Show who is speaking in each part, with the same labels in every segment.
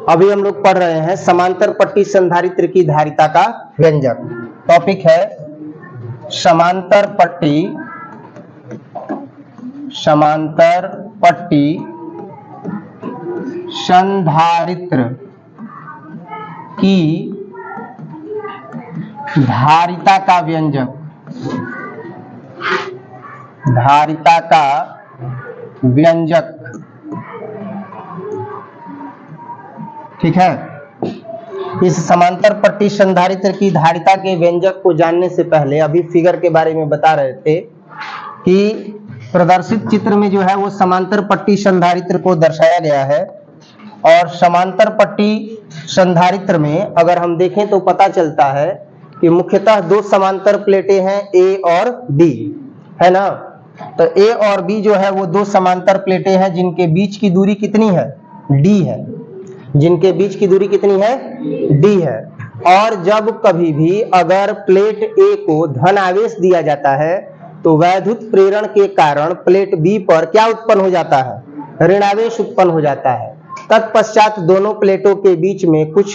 Speaker 1: अभी हम लोग पढ़ रहे हैं समांतर पट्टी संधारित्र की धारिता का व्यंजक। टॉपिक है समांतर पट्टी संधारित्र की धारिता का व्यंजक। धारिता का व्यंजक, ठीक है। इस समांतर पट्टी संधारित्र की धारिता के व्यंजक को जानने से पहले अभी फिगर के बारे में बता रहे थे कि प्रदर्शित चित्र में जो है वो समांतर पट्टी संधारित्र को दर्शाया गया है। और समांतर पट्टी संधारित्र में अगर हम देखें तो पता चलता है कि मुख्यतः दो समांतर प्लेटें हैं, ए और बी, है ना। तो ए और बी जो है वो दो समांतर प्लेटें हैं जिनके बीच की दूरी कितनी है, डी है। जिनके बीच की दूरी कितनी है, डी है। और जब कभी भी अगर प्लेट ए को धन आवेश दिया जाता है तो वैद्युत प्रेरण के कारण प्लेट बी पर क्या उत्पन्न हो जाता है, ऋणावेश उत्पन्न हो जाता है। तत्पश्चात दोनों प्लेटों के बीच में कुछ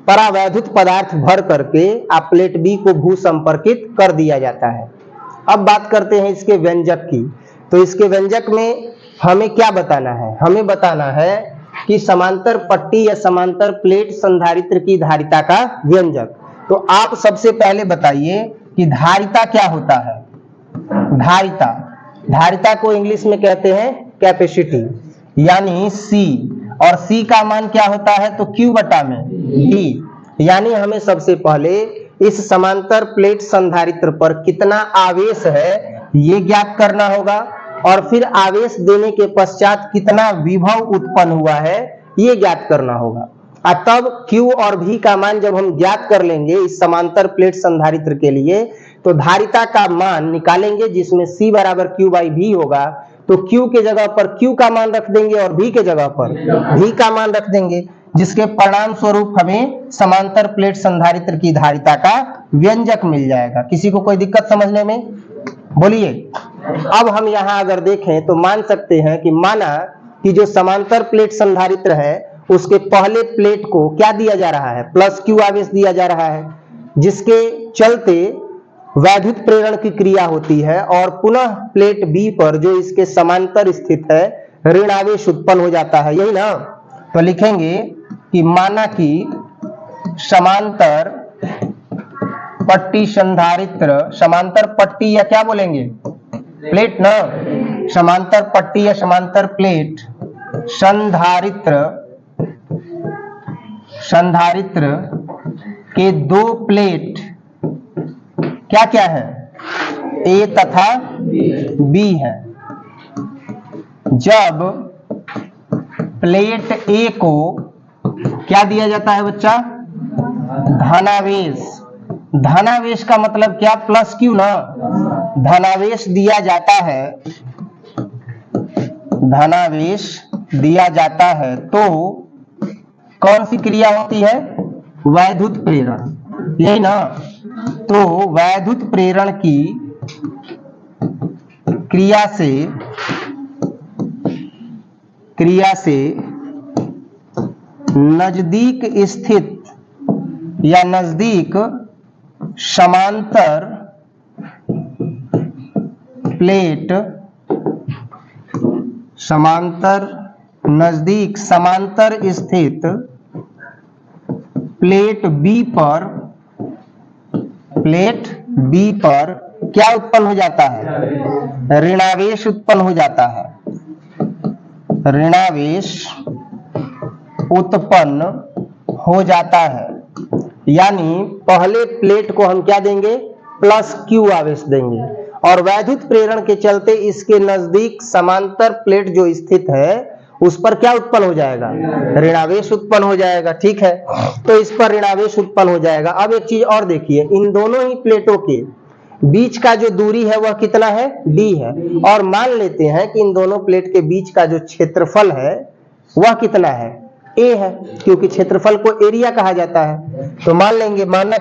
Speaker 1: परावैद्युत पदार्थ भर करके आप प्लेट बी को भू संपर्कित कर दिया जाता है। अब बात करते हैं इसके व्यंजक की। तो इसके व्यंजक में हमें क्या बताना है, हमें बताना है कि समांतर पट्टी या समांतर प्लेट संधारित्र की धारिता का व्यंजक। तो आप सबसे पहले बताइए कि धारिता क्या होता है। धारिता को इंग्लिश में कहते हैं कैपेसिटी, यानी सी। और सी का मान क्या होता है, तो क्यू बटा में डी। यानी हमें सबसे पहले इस समांतर प्लेट संधारित्र पर कितना आवेश है ये ज्ञात करना होगा, और फिर आवेश देने के पश्चात कितना विभव उत्पन्न हुआ है ये ज्ञात करना होगा। तब Q और V का मान जब हम ज्ञात कर लेंगे इस समांतर प्लेट संधारित्र के लिए, तो धारिता का मान निकालेंगे जिसमें C बराबर Q बाई V होगा। तो Q के जगह पर Q का मान रख देंगे और V के जगह पर V का मान रख देंगे, जिसके परिणाम स्वरूप हमें समांतर प्लेट संधारित्र की धारिता का व्यंजक मिल जाएगा। किसी को कोई दिक्कत समझने में, बोलिए। अब हम यहाँ अगर देखें तो मान सकते हैं कि माना कि जो समांतर प्लेट संधारित्र है उसके पहले प्लेट को क्या दिया जा रहा है, प्लस क्यू आवेश दिया जा रहा है, जिसके चलते वैद्युत प्रेरण की क्रिया होती है और पुनः प्लेट बी पर जो इसके समांतर स्थित है ऋण आवेश उत्पन्न हो जाता है, यही ना। तो लिखेंगे कि माना कि समांतर पट्टी संधारित्र, समांतर पट्टी या क्या बोलेंगे, प्लेट ना, समांतर पट्टी या समांतर प्लेट संधारित्र के दो प्लेट क्या क्या है, ए तथा बी है। जब प्लेट ए को क्या दिया जाता है बच्चा, धनावेश। धनावेश का मतलब क्या, प्लस क्यू ना। धनावेश दिया जाता है, धनावेश दिया जाता है तो कौन सी क्रिया होती है, वैद्युत प्रेरण, यही ना। तो वैद्युत प्रेरण की क्रिया से नजदीक स्थित या नजदीक समांतर प्लेट, नजदीक समांतर स्थित प्लेट बी पर क्या उत्पन्न हो जाता है, ऋणावेश उत्पन्न हो जाता है। ऋणावेश उत्पन्न हो जाता है, यानी पहले प्लेट को हम क्या देंगे, प्लस क्यू आवेश देंगे, और वैद्युत प्रेरण के चलते इसके नजदीक समांतर प्लेट जो स्थित है उस पर क्या उत्पन्न हो जाएगा, ऋणावेश उत्पन्न हो जाएगा, ठीक है। तो इस पर ऋणावेश उत्पन्न हो जाएगा। अब एक चीज और देखिए, इन दोनों ही प्लेटों के बीच का जो दूरी है वह कितना है, डी है। और मान लेते हैं कि इन दोनों प्लेट के बीच का जो क्षेत्रफल है वह कितना है, ए है, क्योंकि क्षेत्रफल को एरिया कहा जाता है। तो मान लेंगे, माना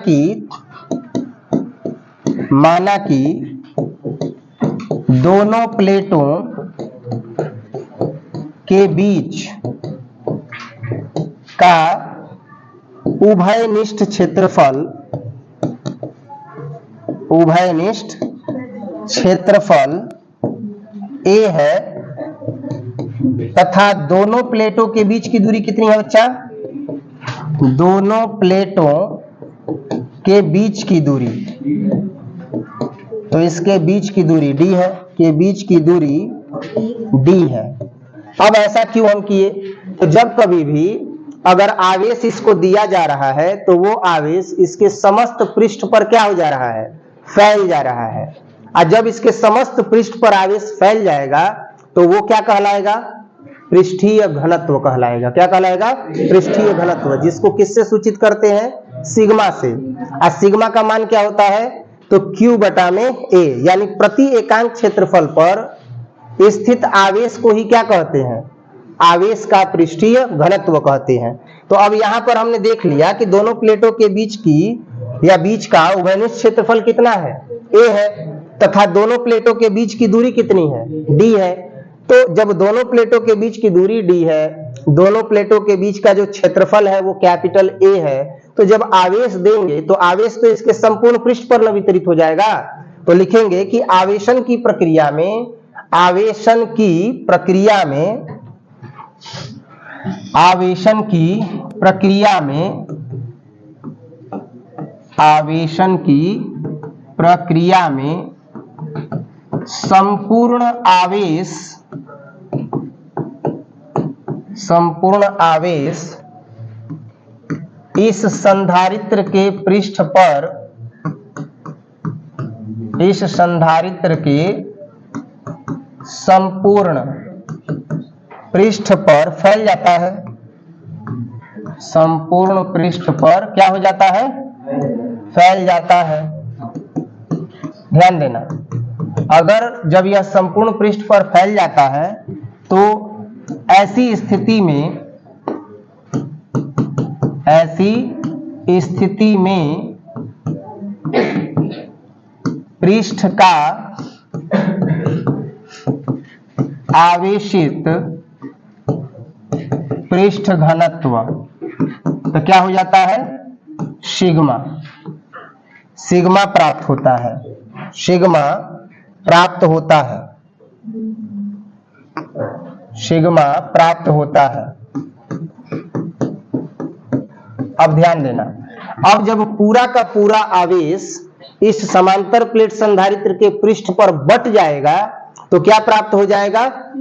Speaker 1: कि दोनों प्लेटों के बीच का उभयनिष्ठ क्षेत्रफल a है तथा दोनों प्लेटों के बीच की दूरी कितनी है बच्चा? दोनों प्लेटों के बीच की दूरी, तो इसके बीच की दूरी d है, के बीच की दूरी d है। अब ऐसा क्यों हम किए? तो जब कभी भी अगर आवेश इसको दिया जा रहा है तो वो आवेश इसके समस्त पृष्ठ पर क्या हो जा रहा है? फैल जा रहा है। और जब इसके समस्त पृष्ठ पर आवेश फैल जाएगा तो वो क्या कहलाएगा? पृष्ठीय घनत्व कहलाएगा। क्या कहलाएगा? पृष्ठीय घनत्व, जिसको किससे सूचित करते हैं? सिग्मा से। और सिग्मा का मान क्या होता है? तो Q बटा में A, यानी प्रति एकांक क्षेत्रफल पर स्थित आवेश को ही क्या कहते हैं? आवेश का पृष्ठीय घनत्व कहते हैं। तो अब यहां पर हमने देख लिया कि दोनों प्लेटों के बीच की या बीच का उभयनिष्ठ क्षेत्रफल कितना है? A है, तथा दोनों प्लेटों के बीच की दूरी कितनी है? D है। तो जब दोनों प्लेटों के बीच की दूरी D है, दोनों प्लेटों के बीच का जो क्षेत्रफल है वो कैपिटल A है, तो जब आवेश देंगे तो आवेश तो इसके संपूर्ण पृष्ठ पर न वितरित हो जाएगा। तो लिखेंगे कि आवेशन की प्रक्रिया में संपूर्ण आवेश इस संधारित्र के पृष्ठ संपूर्ण पृष्ठ पर फैल जाता है। संपूर्ण पृष्ठ पर क्या हो जाता है? फैल जाता है। ध्यान देना, अगर जब यह संपूर्ण पृष्ठ पर फैल जाता है तो ऐसी स्थिति में पृष्ठ का आवेशित पृष्ठ घनत्व तो क्या हो जाता है? सिग्मा प्राप्त होता है। सिग्मा प्राप्त होता है। अब ध्यान देना, अब जब पूरा का पूरा आवेश इस समांतर प्लेट संधारित्र के पृष्ठ पर बट जाएगा तो क्या प्राप्त हो जाएगा?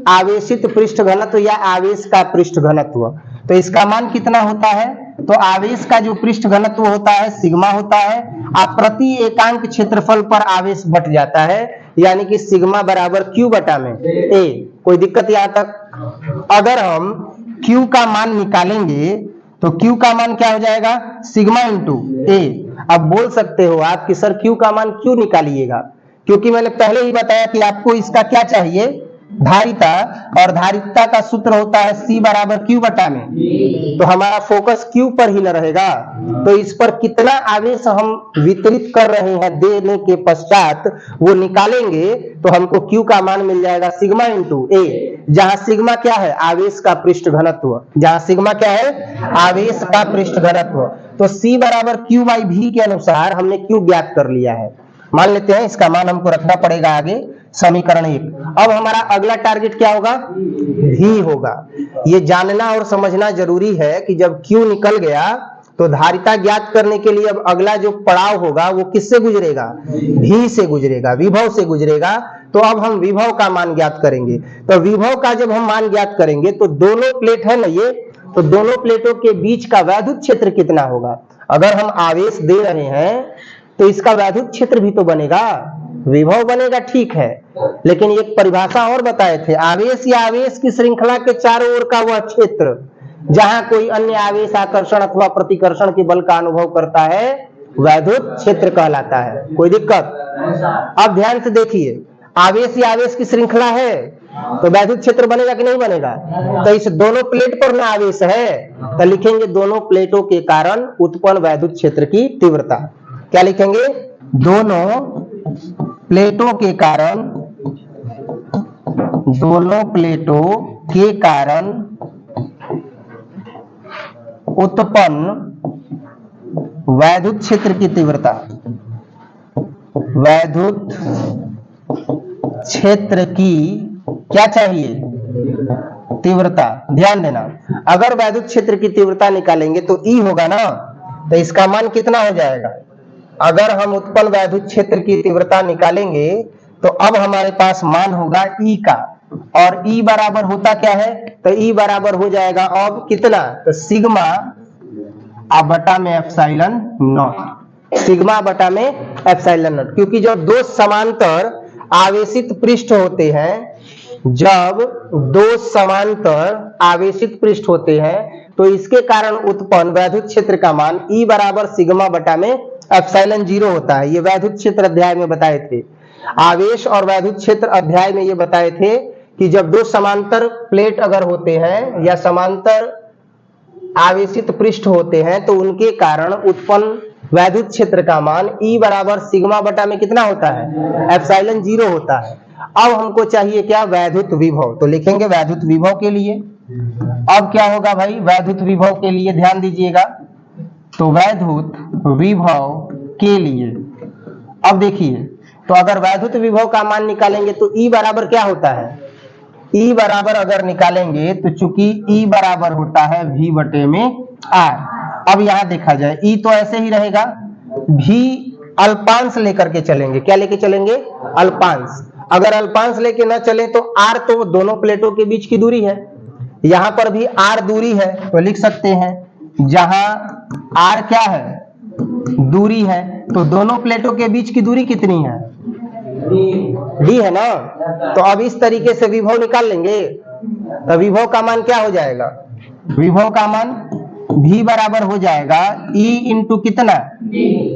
Speaker 1: आवेशित पृष्ठ घनत्व या आवेश का पृष्ठ घनत्व। तो इसका मान कितना होता है? तो आवेश का जो पृष्ठ घनत्व होता है सिग्मा होता है, और प्रति एकांक क्षेत्रफल पर आवेश बट जाता है, यानी कि सिग्मा बराबर Q बटा में A। कोई दिक्कत यहां तक? अगर हम Q का मान निकालेंगे तो Q का मान क्या हो जाएगा? Sigma into A। अब बोल सकते हो आप कि सर Q का मान क्यों निकालिएगा? क्योंकि मैंने पहले ही बताया कि आपको इसका क्या चाहिए? धारिता, और धारिता का सूत्र होता है C बराबर Q बटा में। तो हमारा फोकस Q पर ही न रहेगा, तो इस पर कितना आवेश हम वितरित कर रहे हैं देने के पश्चात वो निकालेंगे तो हमको Q का मान मिल जाएगा सिग्मा इंटू A, जहां सिग्मा क्या है? आवेश का पृष्ठ घनत्व। जहां सिग्मा क्या है? आवेश का पृष्ठ घनत्व। तो C बराबर Q बाई V के अनुसार हमने Q ज्ञात कर लिया है। मान लेते हैं इसका मान हमको रखना पड़ेगा आगे समीकरण 1। अब हमारा अगला टारगेट क्या होगा? V होगा। ये जानना और समझना जरूरी है कि जब Q निकल गया तो धारिता ज्ञात करने के लिए अब अगला जो पड़ाव होगा वो किससे गुजरेगा? V से गुजरेगा, विभव से गुजरेगा। तो अब हम विभव का मान ज्ञात करेंगे। तो विभव का जब हम मान ज्ञात करेंगे तो दोनों प्लेट है ना ये, तो दोनों प्लेटों के बीच का वैद्युत क्षेत्र कितना होगा? अगर हम आवेश दे रहे हैं तो इसका वैद्युत क्षेत्र भी तो बनेगा, विभव बनेगा, ठीक है। लेकिन एक परिभाषा और बताए थे, आवेश या आवेश की श्रृंखला के चारों ओर का वह क्षेत्र जहां कोई अन्य आवेश आकर्षण अथवा प्रतिकर्षण के बल का अनुभव करता है वैद्युत क्षेत्र कहलाता है। कोई दिक्कत? अब ध्यान से देखिए, आवेश या आवेश की श्रृंखला है तो वैद्युत क्षेत्र बनेगा कि नहीं बनेगा? तो इस दोनों प्लेट पर ना आवेश है तो लिखेंगे दोनों प्लेटों के कारण उत्पन्न वैद्युत क्षेत्र की तीव्रता। क्या लिखेंगे? दोनों प्लेटों के कारण उत्पन्न वैद्युत क्षेत्र की तीव्रता, वैद्युत क्षेत्र की क्या चाहिए, तीव्रता। ध्यान देना, अगर वैद्युत क्षेत्र की तीव्रता निकालेंगे तो E होगा ना, तो इसका मान कितना हो जाएगा। अगर हम उत्पन्न वैद्युत क्षेत्र की तीव्रता निकालेंगे तो अब हमारे पास मान होगा E का, और E बराबर होता क्या है, तो E बराबर हो जाएगा अब कितना, तो सिग्मा अब बटा में एप्सिलॉन नॉट, सिग्मा बटा में एप्सिलॉन नॉट। क्योंकि जब दो समांतर आवेशित पृष्ठ होते हैं, जब दो समांतर आवेशित पृष्ठ होते हैं तो इसके कारण उत्पन्न वैद्युत क्षेत्र का मान E बराबर सिग्मा बटा में एप्सिलॉन 0 होता है। ये वैद्युत क्षेत्र अध्याय में बताए थे, आवेश और वैद्युत क्षेत्र अध्याय में ये बताए थे कि जब दो समांतर प्लेट अगर होते हैं या समांतर आवेशित पृष्ठ होते हैं तो उनके कारण उत्पन्न वैद्युत क्षेत्र का मान E बराबर सिग्मा बटा में कितना होता है, एप्सिलॉन 0 होता है। अब हमको चाहिए क्या, वैद्युत विभव, तो लिखेंगे वैद्युत विभव के लिए। अब क्या होगा भाई, वैद्युत विभव के लिए ध्यान दीजिएगा, तो वैद्युत विभव के लिए अब देखिए, तो अगर वैद्युत विभव का मान निकालेंगे तो E बराबर क्या होता है, E बराबर अगर निकालेंगे तो चूंकि E बराबर होता है V बटे में R। अब यहां देखा जाए E तो ऐसे ही रहेगा, V अल्पांश लेकर के चलेंगे, क्या लेके चलेंगे, अल्पांश। अगर अल्पांश लेके ना चले तो R तो दोनों प्लेटों के बीच की दूरी है, यहां पर भी R दूरी है, तो लिख सकते हैं जहां R क्या है, दूरी है, तो दोनों प्लेटों के बीच की दूरी कितनी है, D है ना। तो अब इस तरीके से विभव निकाल लेंगे, तो विभव का मान क्या हो जाएगा, विभव का मान V बराबर हो जाएगा E इंटू कितना,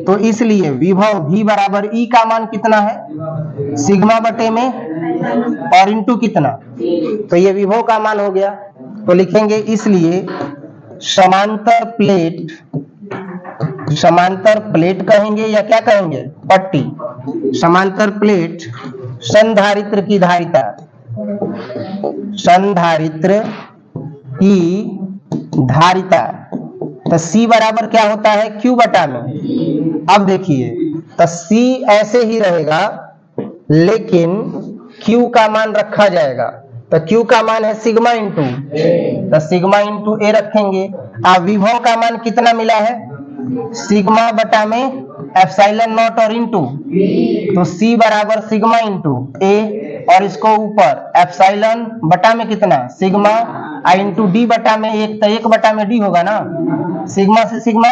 Speaker 1: तो इसलिए विभव V बराबर E का मान कितना है, सिग्मा बटे में, और इंटू कितना, तो ये विभव का मान हो गया। तो लिखेंगे इसलिए समांतर प्लेट कहेंगे या क्या कहेंगे, पट्टी, समांतर प्लेट संधारित्र की धारिता, संधारित्र की धारिता, तो C बराबर क्या होता है, Q बटा में। अब देखिए, तो C ऐसे ही रहेगा लेकिन Q का मान रखा जाएगा, तो Q का मान है सिग्मा इंटू, तो सिग्मा इंटू A रखेंगे। अब विभव का मान कितना मिला है, सिग्मा बटा में एप्सिलॉन नॉट और इंटू, तो C बराबर सिग्मा इंटू A, और इसको ऊपर एप्सिलॉन बटा में कितना, सिग्मा, इंटू D बटा में 1, तो 1 बटा में D होगा ना, सिग्मा से सिग्मा।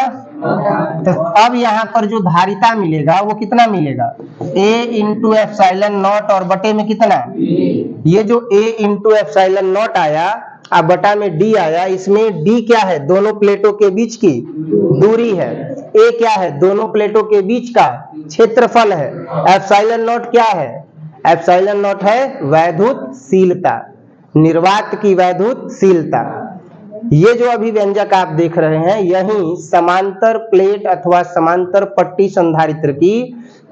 Speaker 1: तो अब यहाँ पर जो धारिता मिलेगा वो कितना मिलेगा, A इंटू एप्सिलॉन नॉट और बटे में कितना, ये जो A इंटू एप्सिलॉन नॉट आया अब बटा में D आया, इसमें D क्या है, दोनों प्लेटों के बीच की दूरी है, A क्या है, दोनों प्लेटों के बीच का क्षेत्रफल है, एप्सिलॉन नॉट क्या है, एप्सिलॉन नॉट है वैद्युतशीलता, निर्वात की वैद्युतशीलता। ये जो अभिव्यंजक आप देख रहे हैं यही समांतर प्लेट अथवा समांतर पट्टी संधारित्र की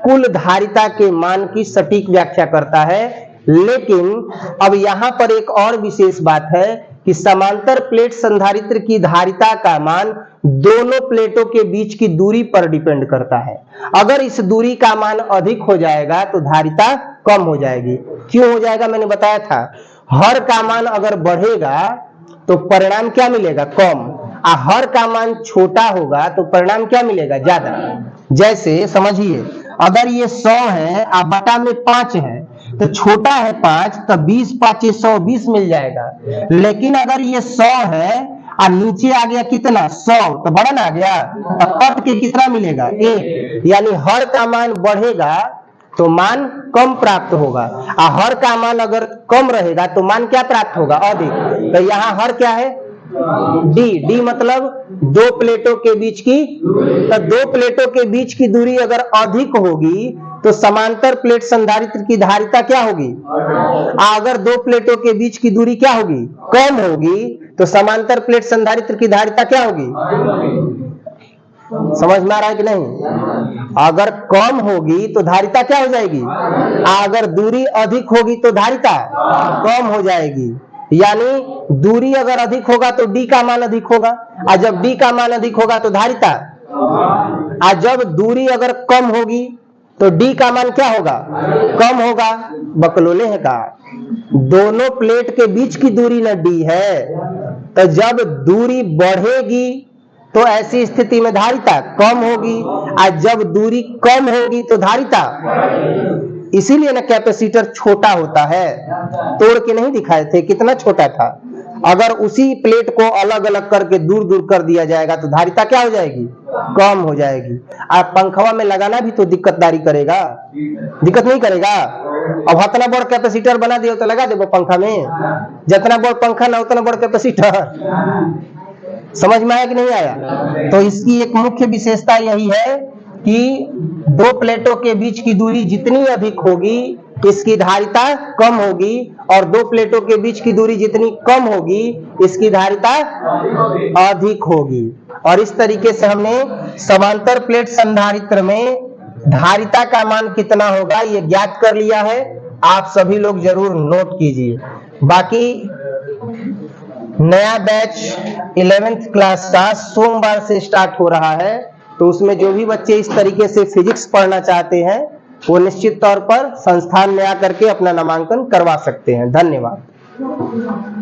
Speaker 1: कुल धारिता के मान की सटीक व्याख्या करता है। लेकिन अब यहाँ पर एक और विशेष बात है कि समांतर प्लेट संधारित्र की धारिता का मान दोनों प्लेटों के बीच की दूरी पर डिपेंड करता है। अगर इस दूरी का मान अधिक हो जाएगा तो धारिता कम हो जाएगी। क्यों हो जाएगा, मैंने बताया था, हर का मान अगर बढ़ेगा तो परिणाम क्या मिलेगा, कम, और हर का मान छोटा होगा तो परिणाम क्या मिलेगा, ज्यादा। जैसे समझिए, अगर ये 100 है और बटा में 5 है तो छोटा है 5, तो 20 5 120 मिल जाएगा। लेकिन अगर ये 100 है और नीचे आ गया कितना, 100, तो बड़ा ना आ गया, तो कट के कितना मिलेगा, 1। यानी हर का मान बढ़ेगा तो मान कम प्राप्त होगा, और हर का मान अगर कम रहेगा तो मान क्या प्राप्त होगा, अधिक। तो यहाँ हर क्या है, डी मतलब दो प्लेटों के बीच की, तो दो प्लेटों के बीच की दूरी अगर अधिक होगी तो समांतर प्लेट संधारित्र की धारिता क्या होगी, अगर दो प्लेटों के बीच की दूरी क्या होगी, कम होगी, तो समांतर प्लेट संधारित्र की धारिता क्या होगी, समझ में आ रहा है कि नहीं। अगर कम होगी तो धारिता क्या हो जाएगी, अगर दूरी अधिक होगी तो धारिता कम हो जाएगी। यानी दूरी अगर अधिक होगा तो d का मान अधिक होगा, और जब d का मान अधिक होगा तो धारिता, और जब दूरी अगर कम होगी तो d का मान क्या होगा, कम होगा। बकलोले है का दोनों प्लेट के बीच की दूरी न d है, तो जब दूरी बढ़ेगी तो ऐसी स्थिति में धारिता कम होगी, और जब दूरी कम होगी तो धारिता, इसीलिए ना कैपेसिटर छोटा होता है। तोड़ के नहीं दिखाए थे कितना छोटा था। अगर उसी प्लेट को अलग अलग करके दूर दूर कर दिया जाएगा तो धारिता क्या हो जाएगी, कम हो जाएगी। आप पंखवा में लगाना भी तो दिक्कतदारी करेगा, दिक्कत नहीं करेगा। अब इतना बड़ कैपेसिटर बना दियो तो लगा देबो पंखा में, जितना बड़ पंखा ना उतना बड़ कैपेसिटर। समझ में आया कि नहीं आया? तो इसकी एक मुख्य विशेषता यही है कि दो प्लेटों के बीच की दूरी जितनी अधिक होगी इसकी धारिता कम होगी, और दो प्लेटों के बीच की दूरी जितनी कम होगी इसकी धारिता अधिक होगी। और इस तरीके से हमने समांतर प्लेट संधारित्र में धारिता का मान कितना होगा ये ज्ञात कर लिया है। आप सभी लोग जरूर नोट कीजिए। बाकी नया बैच 11th क्लास का सोमवार से स्टार्ट हो रहा है, तो उसमें जो भी बच्चे इस तरीके से फिजिक्स पढ़ना चाहते हैं वो निश्चित तौर पर संस्थान में आकर के अपना नामांकन करवा सकते हैं। धन्यवाद।